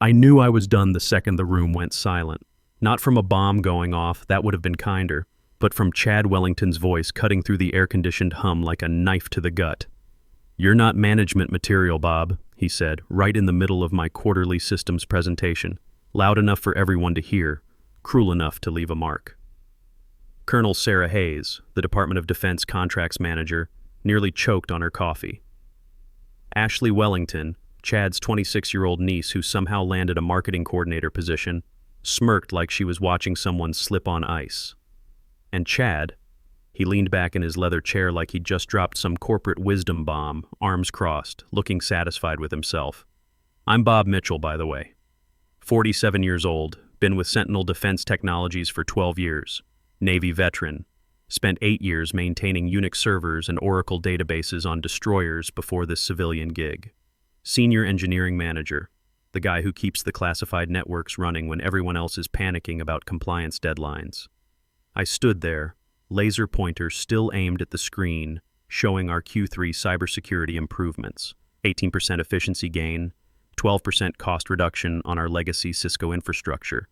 I knew I was done the second the room went silent. Not from a bomb going off, that would have been kinder, but from Chad Wellington's voice cutting through the air-conditioned hum like a knife to the gut. "You're not management material, Bob," he said, right in the middle of my quarterly systems presentation, loud enough for everyone to hear, cruel enough to leave a mark. Colonel Sarah Hayes, the Department of Defense contracts manager, nearly choked on her coffee. Ashley Wellington, Chad's 26-year-old niece who somehow landed a marketing coordinator position, smirked like she was watching someone slip on ice. And Chad, he leaned back in his leather chair like he'd just dropped some corporate wisdom bomb, arms crossed, looking satisfied with himself. "I'm Bob Mitchell, by the way. 47 years old, been with Sentinel Defense Technologies for 12 years. Navy veteran. Spent 8 years maintaining Unix servers and Oracle databases on destroyers before this civilian gig. Senior engineering manager, the guy who keeps the classified networks running when everyone else is panicking about compliance deadlines." I stood there, laser pointer still aimed at the screen, showing our Q3 cybersecurity improvements. 18% efficiency gain, 12% cost reduction on our legacy Cisco infrastructure.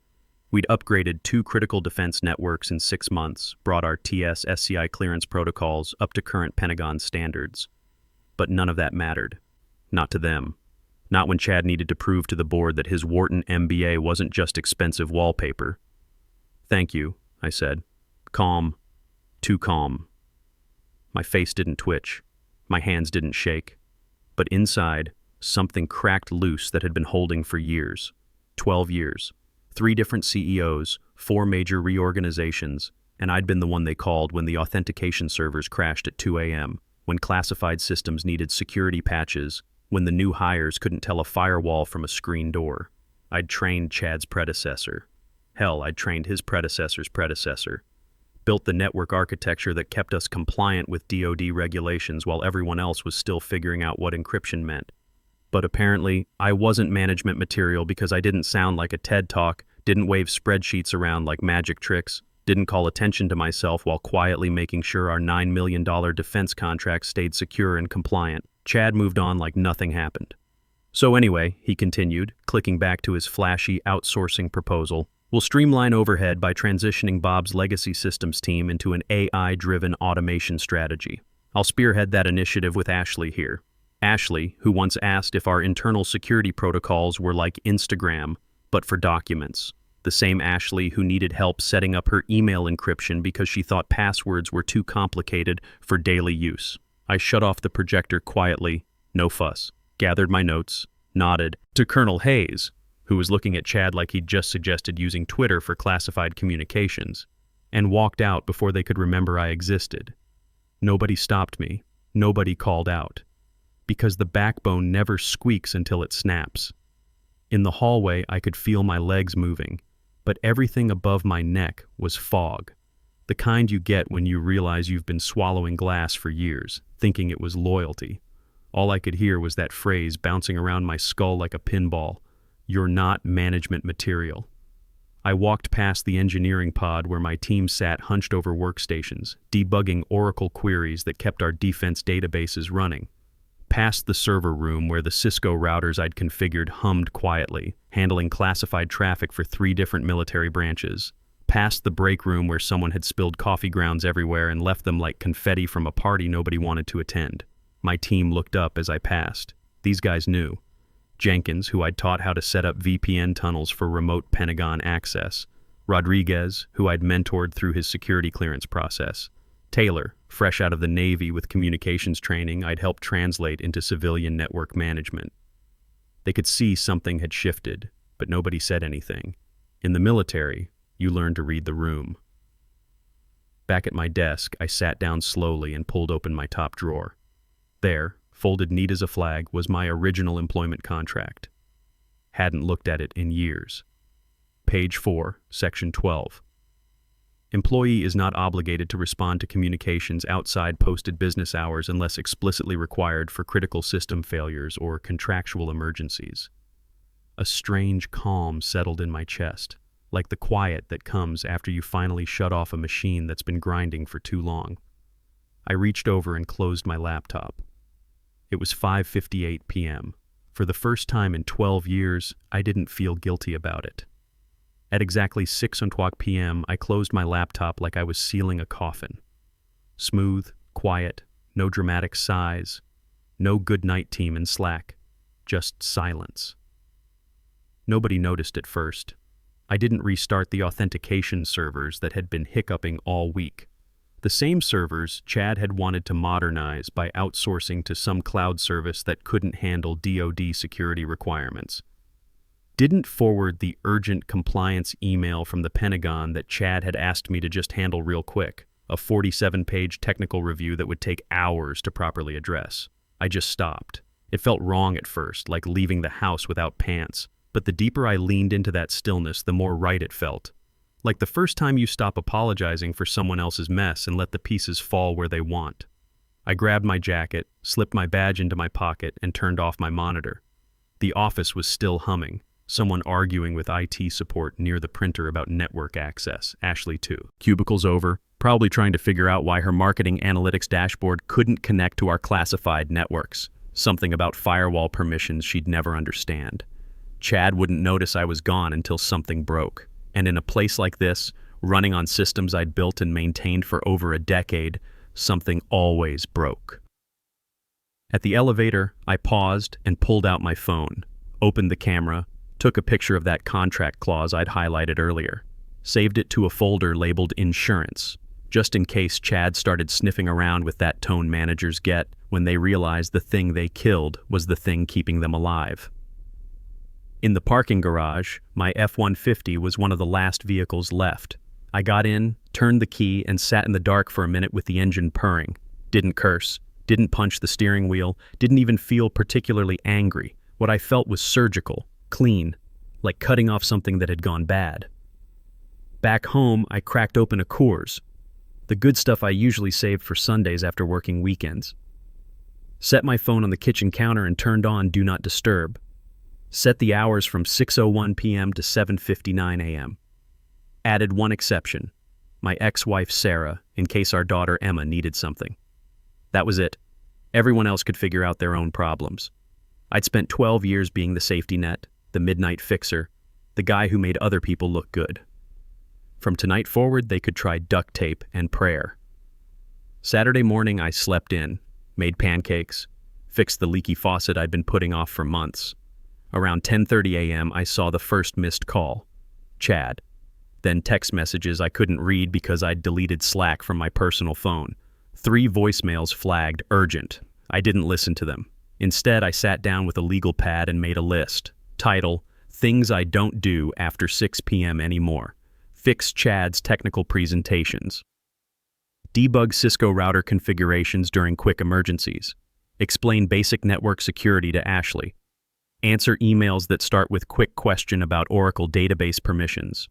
We'd upgraded 2 critical defense networks in 6 months, brought our TS-SCI clearance protocols up to current Pentagon standards. But none of that mattered. Not to them. Not when Chad needed to prove to the board that his Wharton MBA wasn't just expensive wallpaper. "Thank you," I said. Calm. Too calm. My face didn't twitch. My hands didn't shake. But inside, something cracked loose that had been holding for years. 12 years. 3 different CEOs, 4 major reorganizations, and I'd been the one they called when the authentication servers crashed at 2 a.m., when classified systems needed security patches, when the new hires couldn't tell a firewall from a screen door. I'd trained Chad's predecessor. Hell, I'd trained his predecessor's predecessor. Built the network architecture that kept us compliant with DoD regulations while everyone else was still figuring out what encryption meant. But apparently, I wasn't management material because I didn't sound like a TED Talk, didn't wave spreadsheets around like magic tricks, didn't call attention to myself while quietly making sure our $9 million defense contract stayed secure and compliant. Chad moved on like nothing happened. "So anyway," he continued, clicking back to his flashy outsourcing proposal, "we'll streamline overhead by transitioning Bob's legacy systems team into an AI-driven automation strategy. I'll spearhead that initiative with Ashley here. Ashley, who once asked if our internal security protocols were like Instagram, but for documents. The same Ashley who needed help setting up her email encryption because she thought passwords were too complicated for daily use." I shut off the projector quietly, no fuss, gathered my notes, nodded to Colonel Hayes, who was looking at Chad like he'd just suggested using Twitter for classified communications, and walked out before they could remember I existed. Nobody stopped me. Nobody called out. Because the backbone never squeaks until it snaps. In the hallway, I could feel my legs moving, but everything above my neck was fog. The kind you get when you realize you've been swallowing glass for years, thinking it was loyalty. All I could hear was that phrase bouncing around my skull like a pinball. "You're not management material." I walked past the engineering pod where my team sat hunched over workstations, debugging Oracle queries that kept our defense databases running. Past the server room where the Cisco routers I'd configured hummed quietly, handling classified traffic for 3 different military branches. Past the break room where someone had spilled coffee grounds everywhere and left them like confetti from a party nobody wanted to attend. My team looked up as I passed. These guys knew. Jenkins, who I'd taught how to set up VPN tunnels for remote Pentagon access. Rodriguez, who I'd mentored through his security clearance process. Taylor, fresh out of the Navy with communications training I'd helped translate into civilian network management. They could see something had shifted, but nobody said anything. In the military, you learn to read the room. Back at my desk, I sat down slowly and pulled open my top drawer. There, folded neat as a flag, was my original employment contract. Hadn't looked at it in years. Page 4, Section 12. Employee is not obligated to respond to communications outside posted business hours unless explicitly required for critical system failures or contractual emergencies. A strange calm settled in my chest, like the quiet that comes after you finally shut off a machine that's been grinding for too long. I reached over and closed my laptop. It was 5:58 p.m., For the first time in 12 years, I didn't feel guilty about it. At exactly 6:00 p.m., I closed my laptop like I was sealing a coffin. Smooth, quiet, no dramatic sighs, no good night team in Slack, just silence. Nobody noticed at first. I didn't restart the authentication servers that had been hiccuping all week. The same servers Chad had wanted to modernize by outsourcing to some cloud service that couldn't handle DoD security requirements. Didn't forward the urgent compliance email from the Pentagon that Chad had asked me to just handle real quick, a 47-page technical review that would take hours to properly address. I just stopped. It felt wrong at first, like leaving the house without pants, but the deeper I leaned into that stillness, the more right it felt. Like the first time you stop apologizing for someone else's mess and let the pieces fall where they want. I grabbed my jacket, slipped my badge into my pocket, and turned off my monitor. The office was still humming, someone arguing with IT support near the printer about network access, Ashley too. Cubicle's over, probably trying to figure out why her marketing analytics dashboard couldn't connect to our classified networks. Something about firewall permissions she'd never understand. Chad wouldn't notice I was gone until something broke. And in a place like this, running on systems I'd built and maintained for over a decade, something always broke. At the elevator, I paused and pulled out my phone, opened the camera, took a picture of that contract clause I'd highlighted earlier, saved it to a folder labeled insurance, just in case Chad started sniffing around with that tone managers get when they realized the thing they killed was the thing keeping them alive. In the parking garage, my F-150 was one of the last vehicles left. I got in, turned the key, and sat in the dark for a minute with the engine purring. Didn't curse, didn't punch the steering wheel, didn't even feel particularly angry. What I felt was surgical, clean, like cutting off something that had gone bad. Back home, I cracked open a Coors, the good stuff I usually saved for Sundays after working weekends. Set my phone on the kitchen counter and turned on Do Not Disturb. Set the hours from 6:01 p.m. to 7:59 a.m. Added one exception, my ex-wife Sarah, in case our daughter Emma needed something. That was it. Everyone else could figure out their own problems. I'd spent 12 years being the safety net, the midnight fixer, the guy who made other people look good. From tonight forward, they could try duct tape and prayer. Saturday morning, I slept in, made pancakes, fixed the leaky faucet I'd been putting off for months. Around 10:30 a.m., I saw the first missed call. Chad. Then text messages I couldn't read because I'd deleted Slack from my personal phone. 3 voicemails flagged urgent. I didn't listen to them. Instead, I sat down with a legal pad and made a list. Title, Things I Don't Do After 6 p.m. Anymore. Fix Chad's technical presentations. Debug Cisco router configurations during quick emergencies. Explain basic network security to Ashley. Answer emails that start with quick question about Oracle database permissions.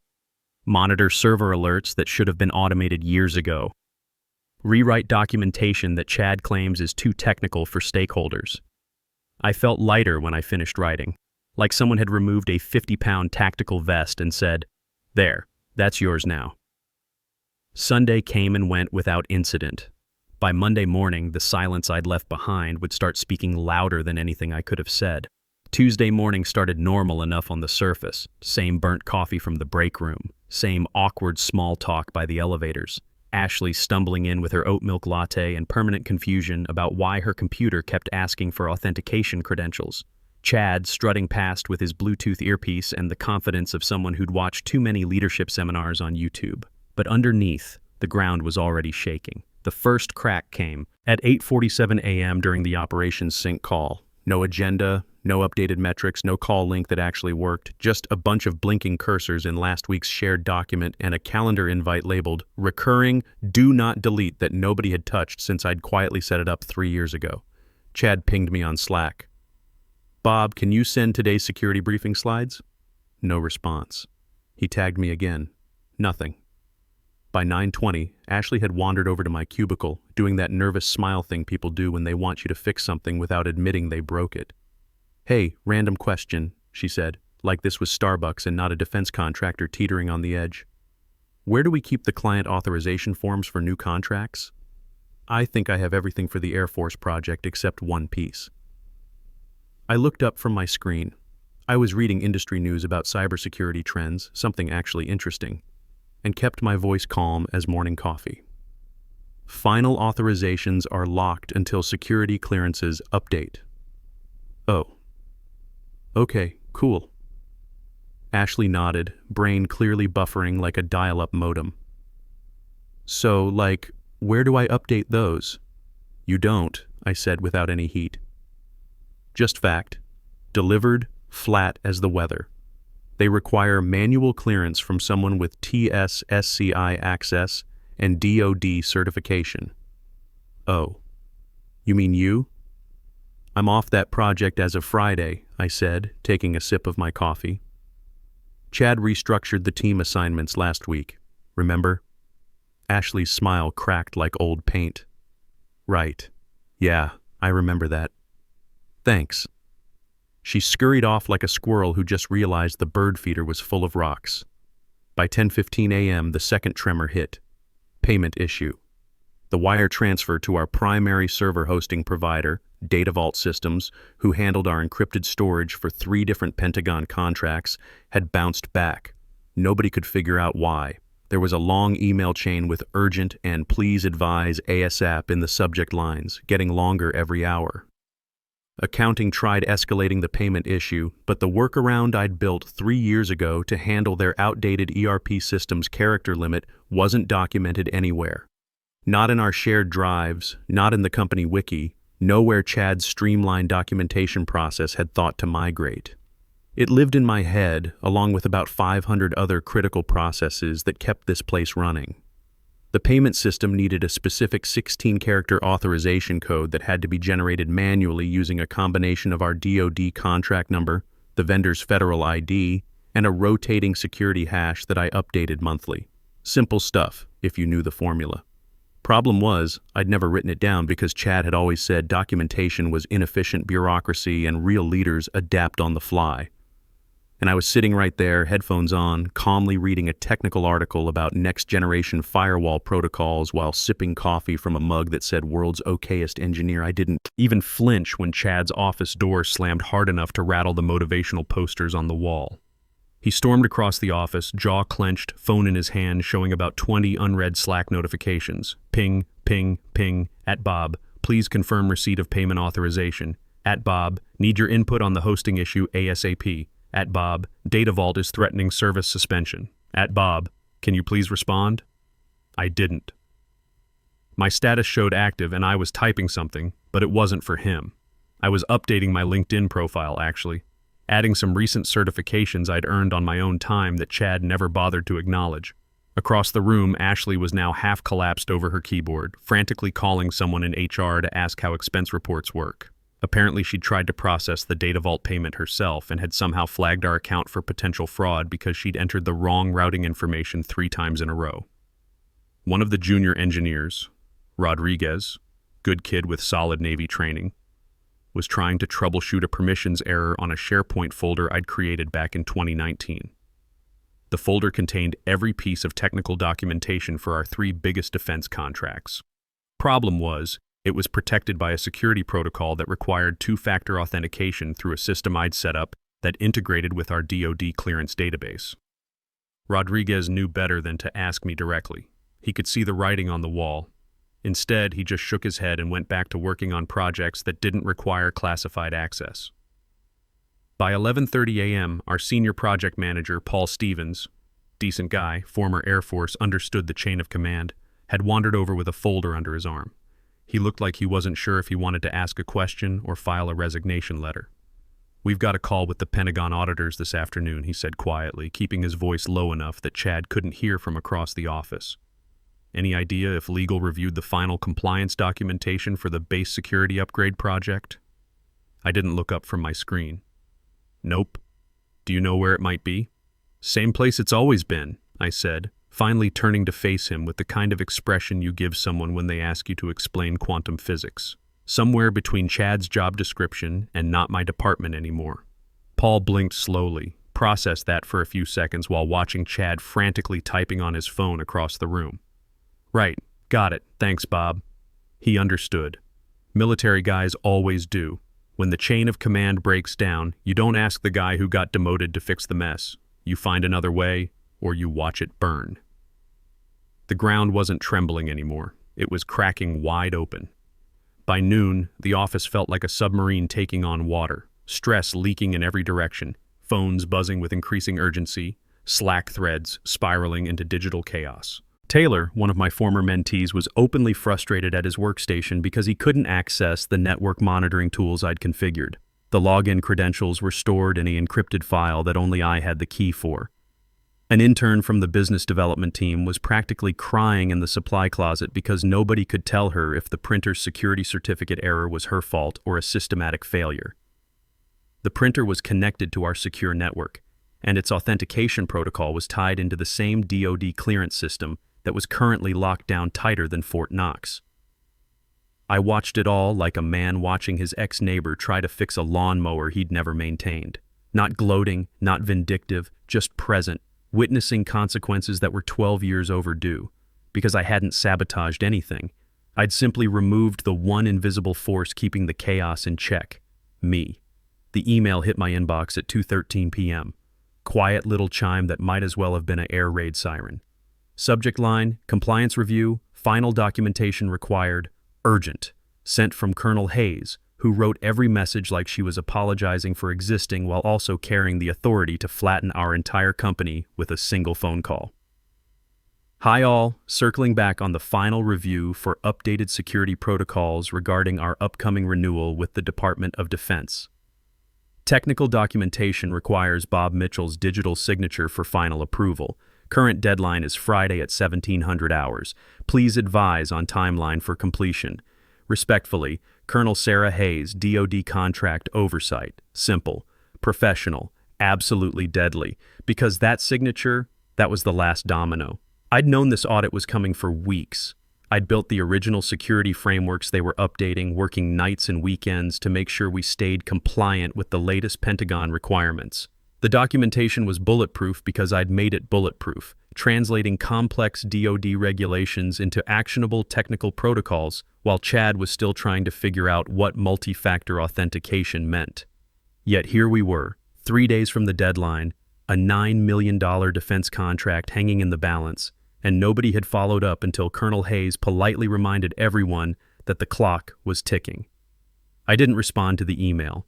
Monitor server alerts that should have been automated years ago. Rewrite documentation that Chad claims is too technical for stakeholders. I felt lighter when I finished writing, like someone had removed a 50-pound tactical vest and said, "There, that's yours now." Sunday came and went without incident. By Monday morning, the silence I'd left behind would start speaking louder than anything I could have said. Tuesday morning started normal enough on the surface. Same burnt coffee from the break room. Same awkward small talk by the elevators. Ashley stumbling in with her oat milk latte and permanent confusion about why her computer kept asking for authentication credentials. Chad strutting past with his Bluetooth earpiece and the confidence of someone who'd watched too many leadership seminars on YouTube. But underneath, the ground was already shaking. The first crack came at 8:47 a.m. during the operations sync call. No agenda, no updated metrics, no call link that actually worked, just a bunch of blinking cursors in last week's shared document and a calendar invite labeled recurring do not delete that nobody had touched since I'd quietly set it up 3 years ago. Chad pinged me on Slack. "Bob, can you send today's security briefing slides?" No response. He tagged me again. Nothing. By 9:20, Ashley had wandered over to my cubicle, doing that nervous smile thing people do when they want you to fix something without admitting they broke it. "Hey, random question," she said, like this was Starbucks and not a defense contractor teetering on the edge. "Where do we keep the client authorization forms for new contracts? I think I have everything for the Air Force project except one piece." I looked up from my screen. I was reading industry news about cybersecurity trends, something actually interesting, and kept my voice calm as morning coffee. Final authorizations are locked until security clearances update. Oh. Okay, cool. Ashley nodded, brain clearly buffering like a dial-up modem. So, where do I update those? You don't, I said without any heat. Just fact. Delivered, flat as the weather. They require manual clearance from someone with TS/SCI access and DoD certification. Oh. You mean you? I'm off that project as of Friday, I said, taking a sip of my coffee. Chad restructured the team assignments last week, remember? Ashley's smile cracked like old paint. Right. Yeah, I remember that. Thanks. She scurried off like a squirrel who just realized the bird feeder was full of rocks. By 10:15 a.m., the second tremor hit. Payment issue. The wire transfer to our primary server hosting provider, Data Vault Systems, who handled our encrypted storage for 3 different Pentagon contracts, had bounced back. Nobody could figure out why. There was a long email chain with urgent and please advise ASAP in the subject lines, getting longer every hour. Accounting tried escalating the payment issue, but the workaround I'd built 3 years ago to handle their outdated ERP system's character limit wasn't documented anywhere. Not in our shared drives, not in the company wiki, nowhere Chad's streamlined documentation process had thought to migrate. It lived in my head, along with about 500 other critical processes that kept this place running. The payment system needed a specific 16-character authorization code that had to be generated manually using a combination of our DoD contract number, the vendor's federal ID, and a rotating security hash that I updated monthly. Simple stuff, if you knew the formula. Problem was, I'd never written it down because Chad had always said documentation was inefficient bureaucracy and real leaders adapt on the fly. And I was sitting right there, headphones on, calmly reading a technical article about next-generation firewall protocols while sipping coffee from a mug that said world's okayest engineer. I didn't even flinch when Chad's office door slammed hard enough to rattle the motivational posters on the wall. He stormed across the office, jaw clenched, phone in his hand, showing about 20 unread Slack notifications. Ping, ping, ping, @Bob, please confirm receipt of payment authorization. @Bob, need your input on the hosting issue ASAP. @Bob, Data Vault is threatening service suspension. @Bob, can you please respond? I didn't. My status showed active and I was typing something, but it wasn't for him. I was updating my LinkedIn profile, actually, adding some recent certifications I'd earned on my own time that Chad never bothered to acknowledge. Across the room, Ashley was now half collapsed over her keyboard, frantically calling someone in HR to ask how expense reports work. Apparently she'd tried to process the Data Vault payment herself and had somehow flagged our account for potential fraud because she'd entered the wrong routing information 3 times in a row. One of the junior engineers, Rodriguez, good kid with solid Navy training, was trying to troubleshoot a permissions error on a SharePoint folder I'd created back in 2019. The folder contained every piece of technical documentation for our 3 biggest defense contracts. Problem was, it was protected by a security protocol that required 2-factor authentication through a system I'd set up that integrated with our DoD clearance database. Rodriguez knew better than to ask me directly. He could see the writing on the wall. Instead, he just shook his head and went back to working on projects that didn't require classified access. By 11:30 a.m., our senior project manager, Paul Stevens, decent guy, former Air Force, understood the chain of command, had wandered over with a folder under his arm. He looked like he wasn't sure if he wanted to ask a question or file a resignation letter. "We've got a call with the Pentagon auditors this afternoon," he said quietly, keeping his voice low enough that Chad couldn't hear from across the office. "Any idea if legal reviewed the final compliance documentation for the base security upgrade project?" I didn't look up from my screen. "Nope. Do you know where it might be?" "Same place it's always been," I said, finally turning to face him with the kind of expression you give someone when they ask you to explain quantum physics. "Somewhere between Chad's job description and not my department anymore." Paul blinked slowly, processed that for a few seconds while watching Chad frantically typing on his phone across the room. "Right, got it, thanks Bob." He understood. Military guys always do. When the chain of command breaks down, you don't ask the guy who got demoted to fix the mess. You find another way, or you watch it burn. The ground wasn't trembling anymore. It was cracking wide open. By noon, the office felt like a submarine taking on water, stress leaking in every direction, phones buzzing with increasing urgency, Slack threads spiraling into digital chaos. Taylor, one of my former mentees, was openly frustrated at his workstation because he couldn't access the network monitoring tools I'd configured. The login credentials were stored in an encrypted file that only I had the key for. An intern from the business development team was practically crying in the supply closet because nobody could tell her if the printer's security certificate error was her fault or a systematic failure. The printer was connected to our secure network, and its authentication protocol was tied into the same DoD clearance system that was currently locked down tighter than Fort Knox. I watched it all like a man watching his ex-neighbor try to fix a lawnmower he'd never maintained. Not gloating, not vindictive, just present, witnessing consequences that were 12 years overdue. Because I hadn't sabotaged anything. I'd simply removed the one invisible force keeping the chaos in check. Me. The email hit my inbox at 2:13 p.m. Quiet little chime that might as well have been an air raid siren. Subject line, compliance review, final documentation required, urgent. Sent from Colonel Hayes, who wrote every message like she was apologizing for existing while also carrying the authority to flatten our entire company with a single phone call. Hi all, circling back on the final review for updated security protocols regarding our upcoming renewal with the Department of Defense. Technical documentation requires Bob Mitchell's digital signature for final approval. Current deadline is Friday at 1700 hours. Please advise on timeline for completion. Respectfully, Colonel Sarah Hayes, DoD Contract Oversight. Simple, professional, absolutely deadly. Because that signature, that was the last domino. I'd known this audit was coming for weeks. I'd built the original security frameworks they were updating, working nights and weekends to make sure we stayed compliant with the latest Pentagon requirements. The documentation was bulletproof because I'd made it bulletproof, translating complex DoD regulations into actionable technical protocols while Chad was still trying to figure out what multi-factor authentication meant. Yet here we were, 3 days from the deadline, a $9 million defense contract hanging in the balance, and nobody had followed up until Colonel Hayes politely reminded everyone that the clock was ticking. I didn't respond to the email.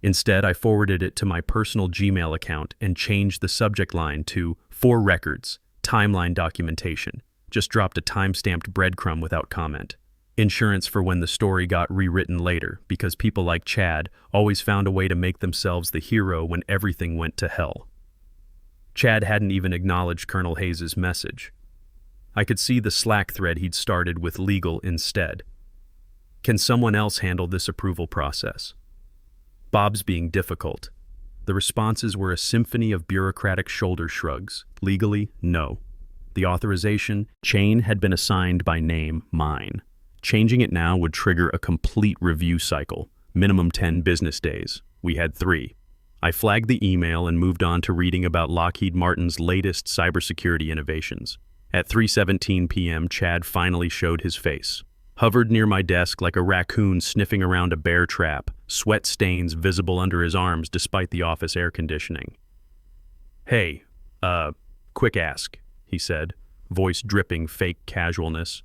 Instead, I forwarded it to my personal Gmail account and changed the subject line to "For Records, Timeline Documentation." Just dropped a time-stamped breadcrumb without comment. Insurance for when the story got rewritten later, because people like Chad always found a way to make themselves the hero when everything went to hell. Chad hadn't even acknowledged Colonel Hayes' message. I could see the Slack thread he'd started with legal instead. Can someone else handle this approval process? Bob's being difficult. The responses were a symphony of bureaucratic shoulder shrugs. Legally, no. The authorization chain had been assigned by name, mine. Changing it now would trigger a complete review cycle, minimum 10 business days. We had 3. I flagged the email and moved on to reading about Lockheed Martin's latest cybersecurity innovations. At 3:17 p.m., Chad finally showed his face. Hovered near my desk like a raccoon sniffing around a bear trap, sweat stains visible under his arms despite the office air conditioning. Hey, quick ask, he said, voice dripping fake casualness.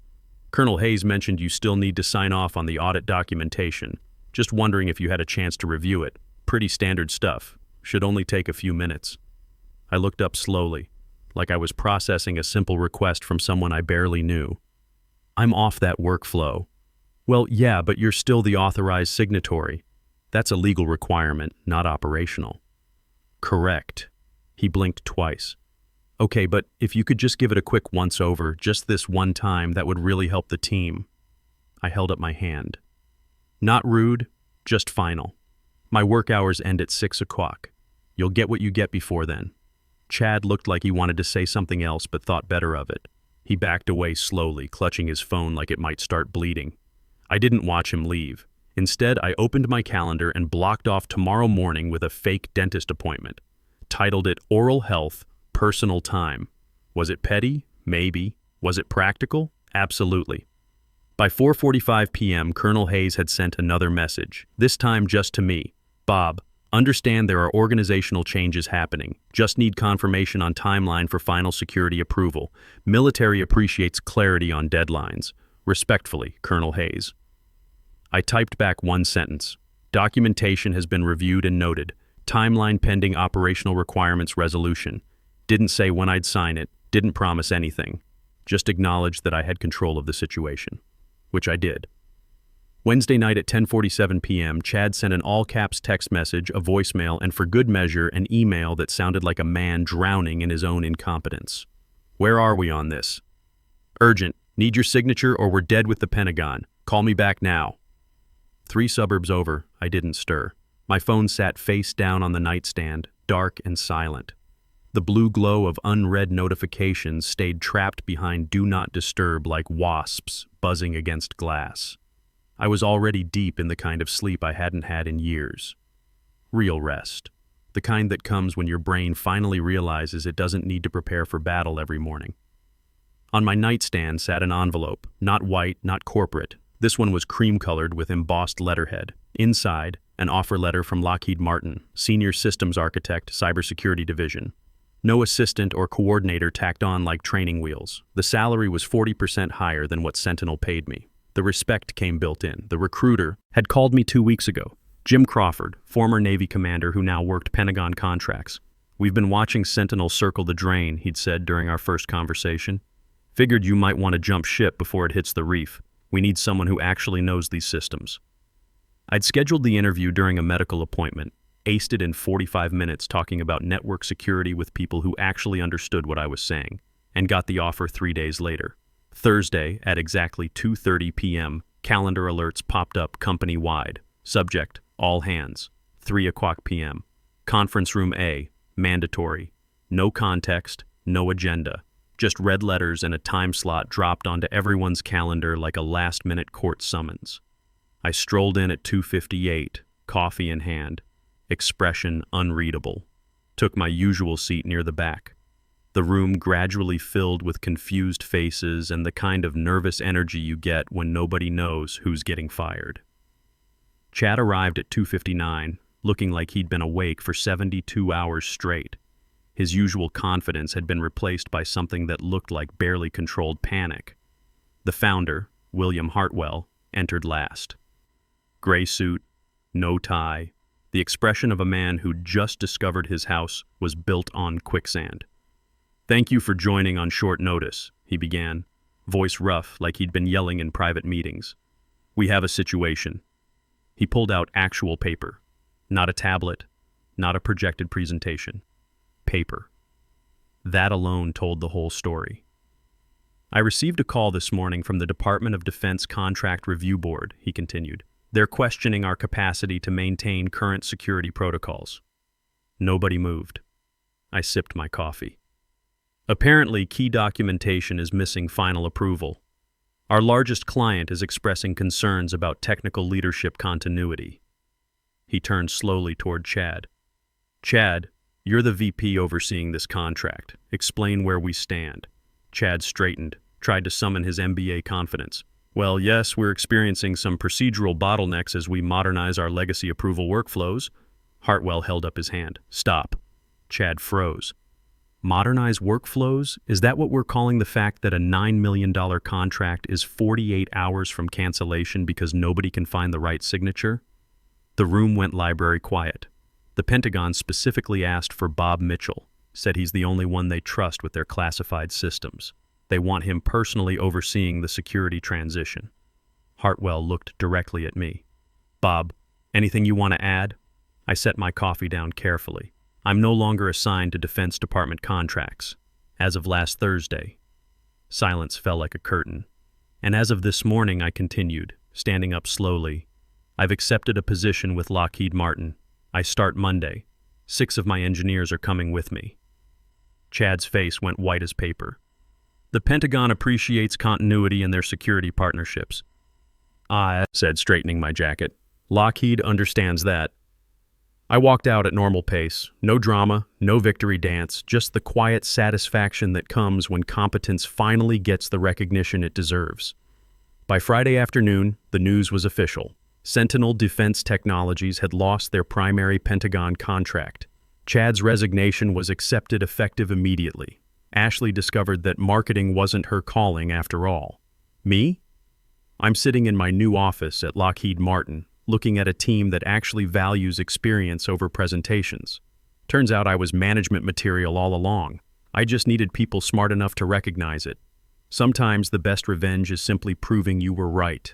Colonel Hayes mentioned you still need to sign off on the audit documentation. Just wondering if you had a chance to review it. Pretty standard stuff. Should only take a few minutes. I looked up slowly, like I was processing a simple request from someone I barely knew. I'm off that workflow. Well, yeah, but you're still the authorized signatory. That's a legal requirement, not operational. Correct. He blinked twice. Okay, but if you could just give it a quick once-over, just this one time, that would really help the team. I held up my hand. Not rude, just final. My work hours end at 6 o'clock. You'll get what you get before then. Chad looked like he wanted to say something else but thought better of it. He backed away slowly, clutching his phone like it might start bleeding. I didn't watch him leave. Instead, I opened my calendar and blocked off tomorrow morning with a fake dentist appointment. Titled it Oral Health, Personal Time. Was it petty? Maybe. Was it practical? Absolutely. By 4:45 p.m., Colonel Hayes had sent another message, this time just to me. Bob, understand there are organizational changes happening. Just need confirmation on timeline for final security approval. Military appreciates clarity on deadlines. Respectfully, Colonel Hayes. I typed back one sentence. Documentation has been reviewed and noted. Timeline pending operational requirements resolution. Didn't say when I'd sign it, didn't promise anything. Just acknowledged that I had control of the situation. Which I did. Wednesday night at 10:47 p.m., Chad sent an all-caps text message, a voicemail, and for good measure, an email that sounded like a man drowning in his own incompetence. Where are we on this? Urgent. Need your signature or we're dead with the Pentagon. Call me back now. 3 suburbs over, I didn't stir. My phone sat face down on the nightstand, dark and silent. The blue glow of unread notifications stayed trapped behind Do Not Disturb like wasps buzzing against glass. I was already deep in the kind of sleep I hadn't had in years. Real rest. The kind that comes when your brain finally realizes it doesn't need to prepare for battle every morning. On my nightstand sat an envelope, not white, not corporate. This one was cream-colored with embossed letterhead. Inside, an offer letter from Lockheed Martin, Senior Systems Architect, Cybersecurity Division. No assistant or coordinator tacked on like training wheels. The salary was 40% higher than what Sentinel paid me. The respect came built in. The recruiter had called me 2 weeks ago. Jim Crawford, former Navy commander who now worked Pentagon contracts. We've been watching Sentinel circle the Dramaine, he'd said during our first conversation. Figured you might want to jump ship before it hits the reef. We need someone who actually knows these systems. I'd scheduled the interview during a medical appointment, aced it in 45 minutes talking about network security with people who actually understood what I was saying, and got the offer 3 days later. Thursday, at exactly 2:30 p.m., calendar alerts popped up company-wide. Subject, all hands. 3:00 p.m. Conference room A, mandatory. No context, no agenda. Just red letters and a time slot dropped onto everyone's calendar like a last-minute court summons. I strolled in at 2:58, coffee in hand. Expression unreadable. Took my usual seat near the back. The room gradually filled with confused faces and the kind of nervous energy you get when nobody knows who's getting fired. Chad arrived at 2:59, looking like he'd been awake for 72 hours straight. His usual confidence had been replaced by something that looked like barely controlled panic. The founder, William Hartwell, entered last. Gray suit, no tie. The expression of a man who'd just discovered his house was built on quicksand. "Thank you for joining on short notice," he began, voice rough like he'd been yelling in private meetings. "We have a situation." He pulled out actual paper. Not a tablet, not a projected presentation. Paper. That alone told the whole story. "I received a call this morning from the Department of Defense Contract Review Board," he continued. "They're questioning our capacity to maintain current security protocols." Nobody moved. I sipped my coffee. "Apparently, key documentation is missing final approval. Our largest client is expressing concerns about technical leadership continuity." He turned slowly toward Chad. "Chad, you're the VP overseeing this contract. Explain where we stand." Chad straightened, tried to summon his MBA confidence. "Well, yes, we're experiencing some procedural bottlenecks as we modernize our legacy approval workflows." Hartwell held up his hand. "Stop." Chad froze. Modernize workflows? Is that what we're calling the fact that a $9 million contract is 48 hours from cancellation because nobody can find the right signature? The room went library quiet. The Pentagon specifically asked for Bob Mitchell, said he's the only one they trust with their classified systems. They want him personally overseeing the security transition. Hartwell looked directly at me. "Bob, anything you want to add?" I set my coffee down carefully. "I'm no longer assigned to Defense Department contracts. As of last Thursday." Silence fell like a curtain. "And as of this morning," I continued, standing up slowly, "I've accepted a position with Lockheed Martin. I start Monday. 6 of my engineers are coming with me." Chad's face went white as paper. "The Pentagon appreciates continuity in their security partnerships." I said, straightening my jacket. "Lockheed understands that." I walked out at normal pace. No drama, no victory dance, just the quiet satisfaction that comes when competence finally gets the recognition it deserves. By Friday afternoon, the news was official. Sentinel Defense Technologies had lost their primary Pentagon contract. Chad's resignation was accepted effective immediately. Ashley discovered that marketing wasn't her calling after all. Me? I'm sitting in my new office at Lockheed Martin, looking at a team that actually values experience over presentations. Turns out I was management material all along. I just needed people smart enough to recognize it. Sometimes the best revenge is simply proving you were right.